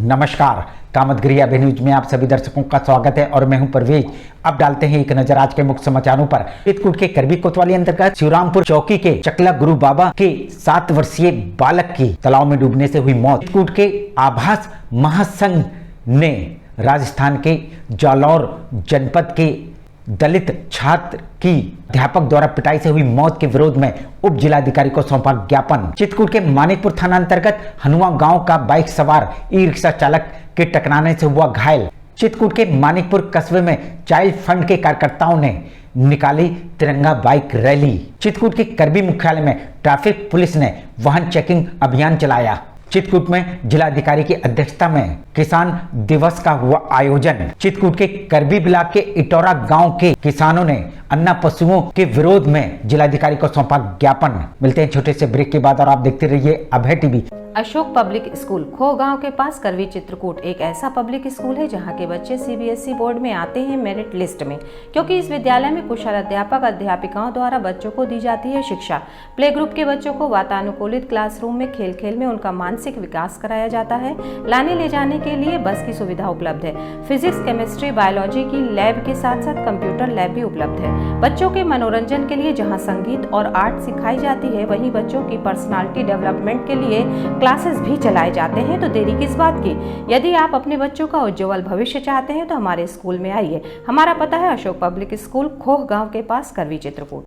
नमस्कार, कामतगिरी अभी न्यूज में आप सभी दर्शकों का स्वागत है और मैं हूं परवेज। अब डालते हैं एक नजर आज के मुख्य समाचारों पर। चित्रकूट के करबी कोतवाली अंतर्गत शिवरामपुर चौकी के चकला गुरु बाबा के 7 वर्षीय बालक की तालाब में डूबने से हुई मौत। चित्रकूट के आभास महासंघ ने राजस्थान के जालौर जनपद के दलित छात्र की अध्यापक द्वारा पिटाई से हुई मौत के विरोध में उप जिलाधिकारी को सौंपा ज्ञापन। चित्रकूट के मानिकपुर थाना अंतर्गत हनुआ गांव का बाइक सवार ई रिक्शा चालक के टकराने से हुआ घायल। चित्रकूट के मानिकपुर कस्बे में चाइल्ड फंड के कार्यकर्ताओं ने निकाली तिरंगा बाइक रैली। चित्रकूट के करबी मुख्यालय में ट्रैफिक पुलिस ने वाहन चेकिंग अभियान चलाया। चित्रकूट में जिलाधिकारी की अध्यक्षता में किसान दिवस का हुआ आयोजन। चित्रकूट के करबी ब्लॉक के इटौरा गांव के किसानों ने अन्ना पशुओं के विरोध में जिलाधिकारी को सौंपा ज्ञापन। मिलते हैं छोटे से ब्रेक के बाद और आप देखते रहिए Abhay TV. Ashok public school खो गांव के पास करवी चित्रकूट एक ऐसा पब्लिक स्कूल है जहां के बच्चे सीबीएसई बोर्ड में आते हैं मेरिट लिस्ट में, क्योंकि इस विद्यालय में कुशल अध्यापक अध्यापिकाओं द्वारा बच्चों को दी जाती है शिक्षा। प्ले ग्रुप के बच्चों को वातानुकूलित क्लासरूम में खेल खेल में उनका मानसिक विकास कराया जाता है। लाने ले जाने के लिए बस की सुविधा उपलब्ध है। फिजिक्स, केमिस्ट्री, बायोलॉजी की लैब के साथ साथ कंप्यूटर लैब भी उपलब्ध है। बच्चों के मनोरंजन के लिए जहाँ संगीत और आर्ट सिखाई जाती है, वहीं बच्चों की पर्सनालिटी डेवलपमेंट के लिए क्लासेस भी चलाए जाते हैं। तो देरी किस बात की? यदि आप अपने बच्चों का उज्जवल भविष्य चाहते हैं तो हमारे स्कूल में आइए। हमारा पता है अशोक पब्लिक स्कूल, खोह गांव के पास, Karwi Chitrakoot.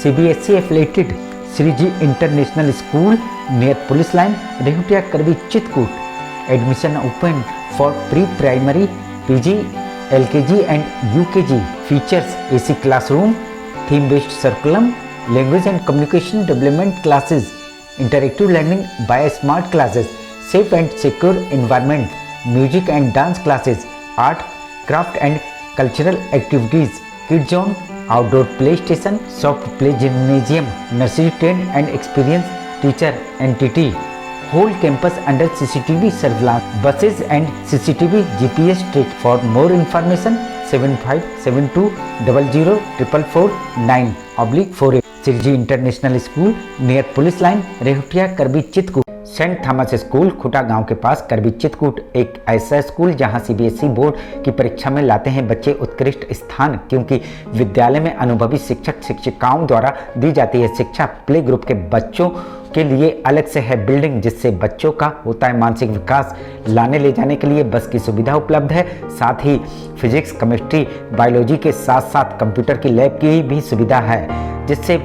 CBSE affiliated Shri ji international school near police line, Rehutiya, Karwi Chitrakoot. Admission open for pre primary, PG, LKG and UKG. Features AC classroom, theme based curriculum, language and communication development classes, interactive learning by smart classes, safe and secure environment, music and dance classes, art, craft and cultural activities, kids zone, outdoor play station, soft play gymnasium, nursery trained and experienced teacher entity, whole campus under CCTV surveillance, buses and CCTV GPS track. For more information 7572004449/48 Shriji international school near police line, Rehutiya, Karvi Chitrakoot. Saint Thomas school खुटा गांव के पास, करबी चित्रकूट एक ऐसा school जहां CBSE board की परीक्षा में लाते हैं बच्चे उत्कृष्ट स्थान, क्योंकि विद्यालय में अनुभवी शिक्षक शिक्षिकाओं द्वारा दी जाती है शिक्षा। प्ले ग्रुप के बच्चों के लिए अलग से है बिल्डिंग, जिससे बच्चों का होता है मानसिक विकास। लाने ले जाने के लिए बस की सुविधा उपलब्ध है। साथ ही फिजिक्स, केमिस्ट्री, बायोलॉजी के साथ साथ कंप्यूटर की लैब की भी सुविधा है, जिससे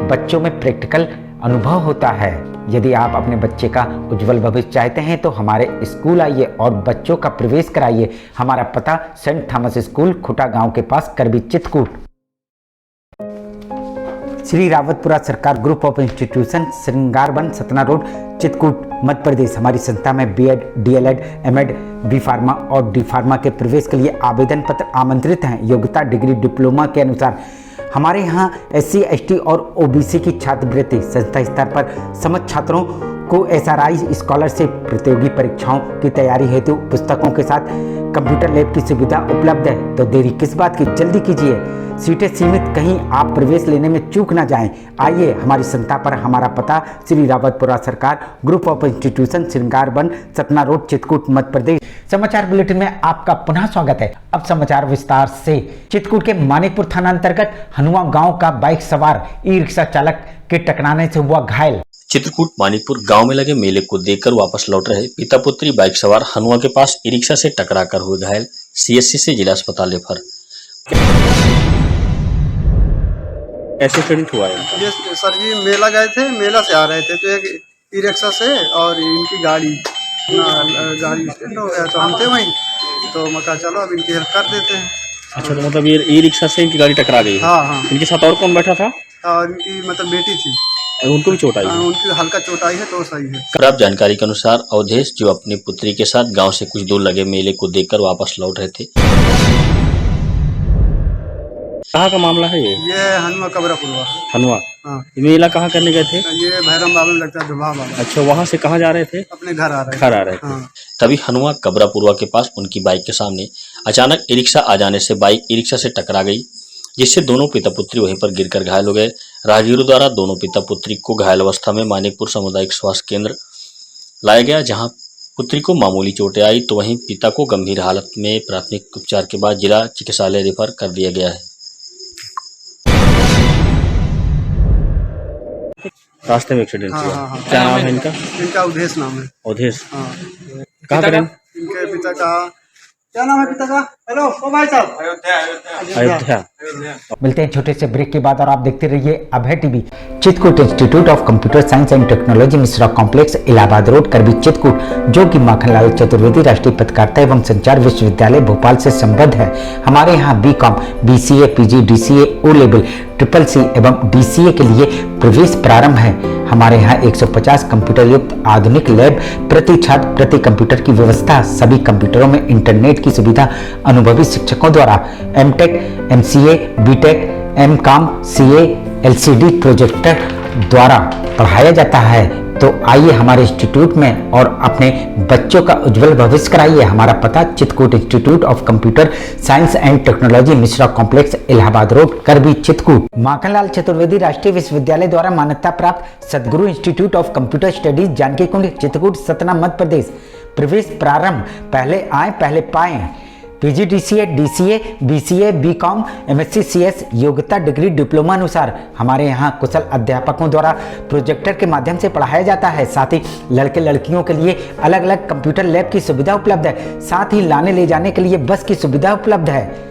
बच्चों में प्रैक्टिकल अनुभव होता है। यदि आप अपने बच्चे का उज्जवल भविष्य चाहते हैं तो हमारे स्कूल आइए और बच्चों का प्रवेश कराइए। हमारा पता सेंट थॉमस स्कूल खुटा गांव के पास, करबी Chitrakoot. Shri Rawatpura Sarkar group of institution, Shringarvan, Satna road, Chitrakoot, Madhya Pradesh. हमारी संस्था में B Ed, D El Ed, M Ed, B pharma और डी फार्मा के प्रवेश के लिए आवेदन पत्र आमंत्रित हैं। योग्यता डिग्री डिप्लोमा के अनुसार। हमारे यहाँ SC, ST और OBC की छात्रवृत्ति। संस्था स्तर पर समस्त छात्रों को SRI स्कॉलरशिप, प्रतियोगी परीक्षाओं की तैयारी हेतु पुस्तकों के साथ कंप्यूटर लैब की सुविधा उपलब्ध है। तो देरी किस बात की, जल्दी कीजिए। सीटें सीमित, कहीं आप प्रवेश लेने में चूक ना जाएं। आइए हमारी संस्था पर। हमारा पता Shri Rawatpura Sarkar group of institution, Shringarvan, Satna road, Chitrakoot, Madhya Pradesh. समाचार बुलेटिन में आपका पुनः स्वागत है। अब समाचार विस्तार से। चित्रकूट के मानिकपुर थाना अंतर्गत हनुआ गांव का बाइक सवार ई रिक्शा चालक के टकराने से हुआ घायल। चित्रकूट मानिकपुर गांव में लगे मेले को देखकर वापस लौट रहे पिता पुत्री बाइक सवार हनुआ के पास ई रिक्शा से टकराकर हुए घायल, CSC से जिला अस्पताल रेफर। कैसे एक्सीडेंट हुआ है? ये सर जी मेला गए थे, मेला से आ रहे थे तो एक ई रिक्शा से और इनकी गाड़ी एक्सीडेंट हो गया। तो हम थे वहीं, तो मैं कहा चलो अब इनकी हेल्प कर देते हैं। अच्छा, तो मतलब ये ई रिक्शा से इनकी गाड़ी टकरा गई? हाँ हाँ। इनके साथ और कौन बैठा था? और इनकी मतलब बेटी थी, उनको भी चोट आई? उनकी हल्का चोट आई है तो सही है। प्राप्त जानकारी के अनुसार अवधेश, जो अपनी पुत्री के साथ गांव से कुछ दूर लगे मेले को देखकर वापस लौट रहे थे। कहाँ का मामला है ये? हनुआ कबरापुरवा। हनुआ? हाँ। मेला कहाँ करने गए थे? ये भैरम बाबा में लगता है, धुबा बाबा। अच्छा, वहाँ से कहाँ जा रहे थे? अपने घर आ रहे थे। हाँ। तभी हनुआ कबरापुरवा के पास उनकी बाइक के सामने अचानक ई रिक्शा आ जाने से बाइक ई रिक्शा से टकरा गई, जिससे दोनों पिता पुत्री वहीं पर गिरकर घायल हो गए। राहगीरों द्वारा दोनों पिता पुत्री को घायल अवस्था में मानिकपुर सामुदायिक स्वास्थ्य केंद्र लाया गया, जहां पुत्री को मामूली चोटें आई तो वहीं पिता को गंभीर हालत में प्राथमिक उपचार के बाद जिला चिकित्सालय रेफर कर दिया गया है। रास्ते में एक्सीडेंट हाँ, हुआ। हाँ, हाँ। क्या नाम है इनका? इनका उदेश नाम है। अवधेश। हाँ। कहाँ करें? इनके पिता का क्या नाम है पिता का? हेलो ओ भाई साहब। अयोध्या। मिलते हैं छोटे से ब्रेक के बाद और आप देखते रहिए Abhay TV. Chitrakoot institute of computer science and technology Mishra complex Allahabad road Karvi Chitrakoot, जो कि माखनलाल चतुर्वेदी राष्ट्रीय पत्रकारिता एवं संचार विश्वविद्यालय भोपाल से संबद्ध है। हमारे यहाँ BCom, BCA, PG, DCA, O level, CCC एवं डीसीए के लिए प्रवेश प्रारंभ है। हमारे यहाँ 150 कंप्यूटर युक्त आधुनिक लैब, प्रति छात्र प्रति कंप्यूटर की व्यवस्था, सभी कंप्यूटरों में इंटरनेट की सुविधा, अनुभवी शिक्षकों द्वारा MTech, MCA, BTech, MCom, CA, LCD projector द्वारा पढ़ाया जाता है। तो आइए हमारे इंस्टीट्यूट में और अपने बच्चों का उज्जवल भविष्य कराइए। हमारा पता Chitrakoot institute of computer science and technology Mishra complex Allahabad road Karvi Chitrakoot. Makhanlal Chaturvedi राष्ट्रीय विश्वविद्यालय द्वारा मान्यता प्राप्त Sadguru institute of computer studies Janki Kund Chitrakoot Satna Madhya Pradesh. प्रवेश प्रारंभ, पहले आए पहले पाए। PGDCA, DCA, BCA, B Com, MSc, CS योग्यता डिग्री डिप्लोमा अनुसार हमारे यहाँ कुशल अध्यापकों द्वारा प्रोजेक्टर के माध्यम से पढ़ाया जाता है। साथ ही लड़के लड़कियों के लिए अलग अलग कंप्यूटर लैब की सुविधा उपलब्ध है। साथ ही लाने ले जाने के लिए बस की सुविधा उपलब्ध है।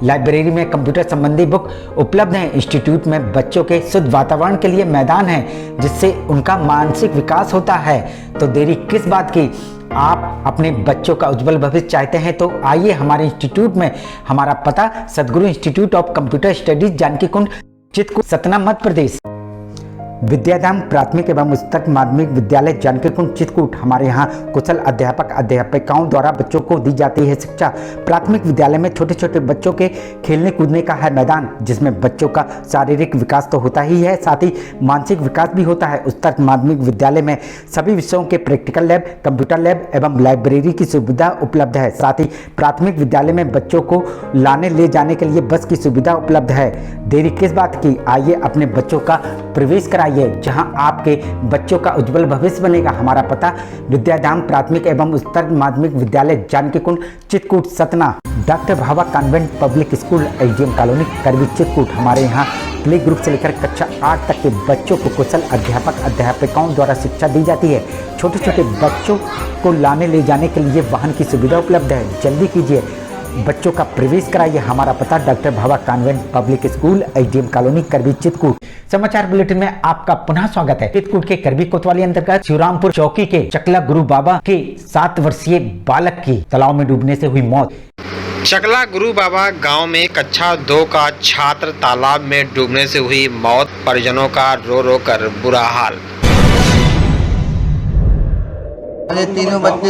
लाइब्रेरी में कंप्यूटर संबंधी बुक उपलब्ध हैं। इंस्टीट्यूट में बच्चों के शुद्ध वातावरण के लिए मैदान है, जिससे उनका मानसिक विकास होता है। तो देरी किस बात की, आप अपने बच्चों का उज्जवल भविष्य चाहते हैं तो आइए हमारे इंस्टीट्यूट में। हमारा पता Sadguru institute of computer studies Janki Kund Chitrakoot Satna Madhya Pradesh. Vidyadham प्राथमिक एवं उच्चतर माध्यमिक विद्यालय जानकी कुंड चित्रकूट। हमारे यहाँ कुशल अध्यापक अध्यापिकाओं द्वारा बच्चों को दी जाती है शिक्षा। प्राथमिक विद्यालय में छोटे छोटे बच्चों के खेलने कूदने का है मैदान, जिसमें बच्चों का शारीरिक विकास तो होता ही है, साथ ही मानसिक विकास भी होता है। उच्चतर माध्यमिक विद्यालय में सभी विषयों के प्रैक्टिकल लैब, कंप्यूटर लैब एवं लाइब्रेरी की सुविधा उपलब्ध है। साथ ही प्राथमिक विद्यालय में बच्चों को लाने ले जाने के लिए बस की सुविधा उपलब्ध है। देरी किस बात की, आइए अपने बच्चों का प्रवेश कराइए, जहां आपके बच्चों का उज्जवल भविष्य बनेगा। हमारा पता विद्याधाम प्राथमिक एवं उच्चतर माध्यमिक विद्यालय Janki Kund Chitrakoot Satna. Doctor Bhava convent public school, SDM colony Karvi Chitrakoot. हमारे यहाँ प्ले ग्रुप से लेकर कक्षा 8 तक के बच्चों को कुशल अध्यापक अध्यापिकाओं द्वारा शिक्षा दी जाती है। छोटे छोटे बच्चों को लाने ले जाने के लिए वाहन की सुविधा उपलब्ध है। जल्दी कीजिए, बच्चों का प्रवेश कराइए। हमारा पता doctor Bhava convent public school, SDM colony Karvi Chitrakoot. समाचार बुलेटिन में आपका पुनः स्वागत है। चित्रकूट के करबी कोतवाली अंतर्गत शिवरामपुर चौकी के चकला गुरु बाबा के 7 वर्षीय बालक की तालाब में डूबने से हुई मौत। चकला गुरु बाबा गांव में कक्षा 2 का छात्र तालाब में डूबने से हुई मौत, परिजनों का रो रो कर बुरा हाल। ये तीनों बच्चे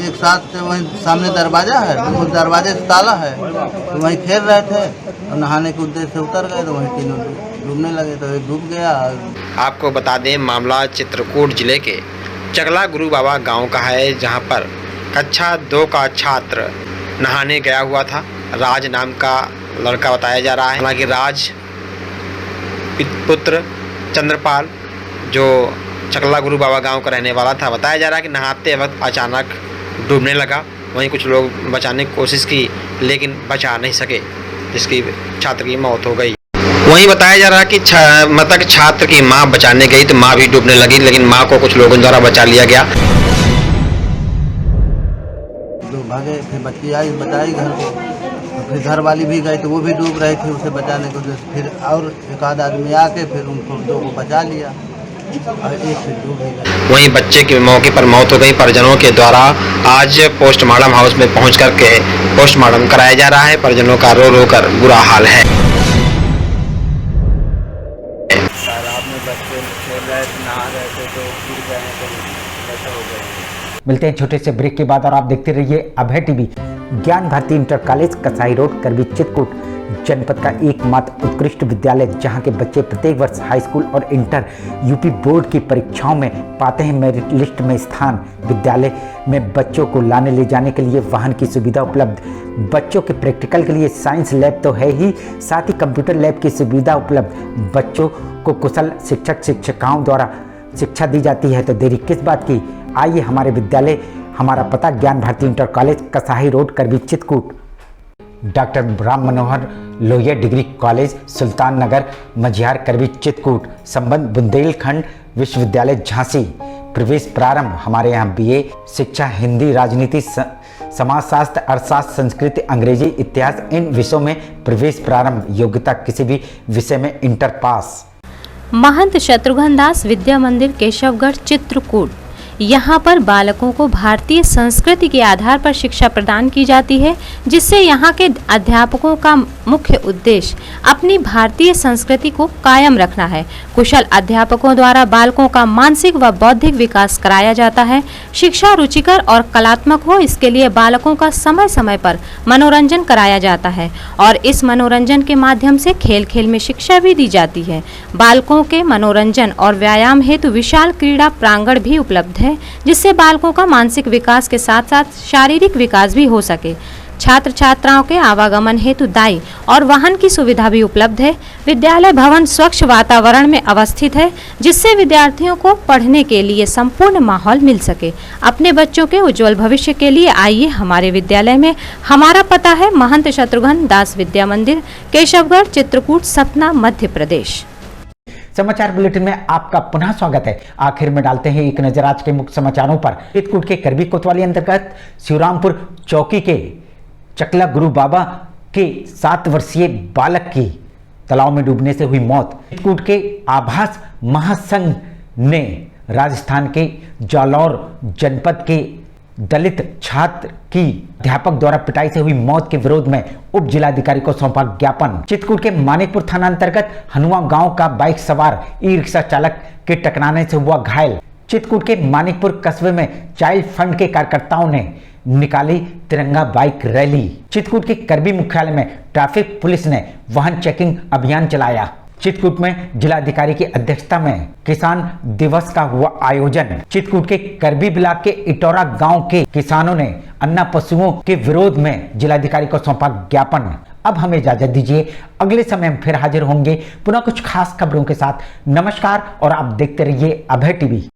एक साथ वहीं सामने दरवाजा है, उस दरवाजे से ताला है, तो वहीं खेल रहे थे और नहाने के उद्देश्य से उतर गए तो वहीं तीनों डूबने लगे, तो एक डूब गया। आपको बता दें, मामला चित्रकूट जिले के चकला गुरु बाबा गांव का है, जहां पर कक्षा 2 का छात्र नहाने गया हुआ था। राज नाम का लड़का बताया जा रहा है। हालांकि राज पुत्र चंद्रपाल, जो चकला गुरु बाबा गांव का रहने वाला था, बताया जा रहा है कि नहाते वक्त अचानक डूबने लगा। वहीं कुछ लोग बचाने की कोशिश की लेकिन बचा नहीं सके, जिसकी छात्र की मौत हो गई। वहीं बताया जा रहा है कि मृतक छात्र की मां बचाने गई तो मां भी डूबने लगी, लेकिन मां को कुछ लोगों द्वारा बचा लिया गया। तो भागे, फिर बच्ची आई बताई घर को, तो फिर घर वाली भी गई तो वो भी डूब रही थी, उसे बचाने को। फिर और एक आध आदमी आके फिर उनको 2 को बचा लिया और एक फिर डूब गई। वहीं बच्चे की मौके पर मौत हो गई। परिजनों के द्वारा आज पोस्टमार्टम हाउस में पहुंच करके पोस्टमार्टम कराया जा रहा है। परिजनों का रो रो कर बुरा हाल है। तालाब में बच्चे खेल रहे थे, नहा रहे थे तो गिर गए तो ऐसा हो गया। मिलते हैं छोटे से ब्रेक के बाद और आप देखते रहिए अभय टीवी। ज्ञान भारती इंटर कॉलेज कसाई रोड करबी चित्रकूट जनपद का एकमात्र उत्कृष्ट विद्यालय, जहां के बच्चे प्रत्येक वर्ष हाई स्कूल और इंटर यूपी बोर्ड की परीक्षाओं में पाते हैं मेरिट लिस्ट में स्थान। विद्यालय में बच्चों को लाने ले जाने के लिए वाहन की सुविधा उपलब्ध। बच्चों के प्रैक्टिकल के लिए साइंस लैब तो है ही, साथ ही कंप्यूटर लैब की सुविधा उपलब्ध। बच्चों को कुशल शिक्षक शिक्षिकाओं द्वारा शिक्षा दी जाती है। तो देरी किस बात की, आइए हमारे विद्यालय हमारा पता ज्ञान भारती इंटर कॉलेज कसाही road Karvi Chitrakoot. Doctor Ram Manohar Lohia degree college सुल्तान नगर मझियार करबी चित्रकूट। संबंध बुंदेलखंड विश्वविद्यालय झांसी। प्रवेश प्रारंभ हमारे यहाँ बीए शिक्षा हिंदी राजनीति समाजशास्त्र अर्थशास्त्र संस्कृत अंग्रेजी इतिहास इन विषयों में प्रवेश प्रारंभ। योग्यता किसी भी विषय में इंटर पास। महंत शत्रुघ्न दास विद्या मंदिर केशवगढ़ चित्रकूट। यहाँ पर बालकों को भारतीय संस्कृति के आधार पर शिक्षा प्रदान की जाती है, जिससे यहाँ के अध्यापकों का मुख्य उद्देश्य अपनी भारतीय संस्कृति को कायम रखना है। कुशल अध्यापकों द्वारा बालकों का मानसिक व बौद्धिक विकास कराया जाता है। शिक्षा रुचिकर और कलात्मक हो, इसके लिए बालकों का समय समय पर मनोरंजन कराया जाता है और इस मनोरंजन के माध्यम से खेल खेल में शिक्षा भी दी जाती है। बालकों के मनोरंजन और व्यायाम हेतु विशाल क्रीड़ा प्रांगण भी उपलब्ध है, जिससे बालकों का मानसिक विकास के साथ साथ शारीरिक विकास भी हो सके। छात्र छात्राओं के आवागमन हेतु दाई और वाहन की सुविधा भी उपलब्ध है। विद्यालय भवन स्वच्छ वातावरण में अवस्थित है, जिससे विद्यार्थियों को पढ़ने के लिए संपूर्ण माहौल मिल सके। अपने बच्चों के उज्जवल भविष्य के लिए आइए हमारे विद्यालय में। हमारा पता है महंत शत्रुघ्न दास विद्या मंदिर केशवगढ़ चित्रकूट सतना मध्य प्रदेश। समाचार बुलेटिन में आपका पुनः स्वागत है। आखिर में डालते हैं एक नजर आज के मुख्य समाचारों पर। चित्रकूट के करबी कोतवाली अंतर्गत शिवरामपुर चौकी के चकला गुरु बाबा के 7 वर्षीय बालक की तालाब में डूबने से हुई मौत। चित्रकूट के आभास महासंघ ने राजस्थान के जालौर जनपद के दलित छात्र की अध्यापक द्वारा पिटाई से हुई मौत के विरोध में उप जिलाधिकारी को सौंपा ज्ञापन। चित्रकूट के मानिकपुर थाना अंतर्गत हनुआ गांव का बाइक सवार ई रिक्शा चालक के टकराने से हुआ घायल। चित्रकूट के मानिकपुर कस्बे में चाइल्ड फंड के कार्यकर्ताओं ने निकाली तिरंगा बाइक रैली। चित्रकूट के करबी मुख्यालय में ट्रैफिक पुलिस ने वाहन चेकिंग अभियान चलाया। चित्रकूट में जिलाधिकारी की अध्यक्षता में किसान दिवस का हुआ आयोजन। चित्रकूट के करबी ब्लॉक के इटौरा गांव के किसानों ने अन्ना पशुओं के विरोध में जिलाधिकारी को सौंपा ज्ञापन। अब हमें इजाजत दीजिए, अगले समय हम फिर हाजिर होंगे पुनः कुछ खास खबरों के साथ। नमस्कार और आप देखते रहिए अभय टीवी।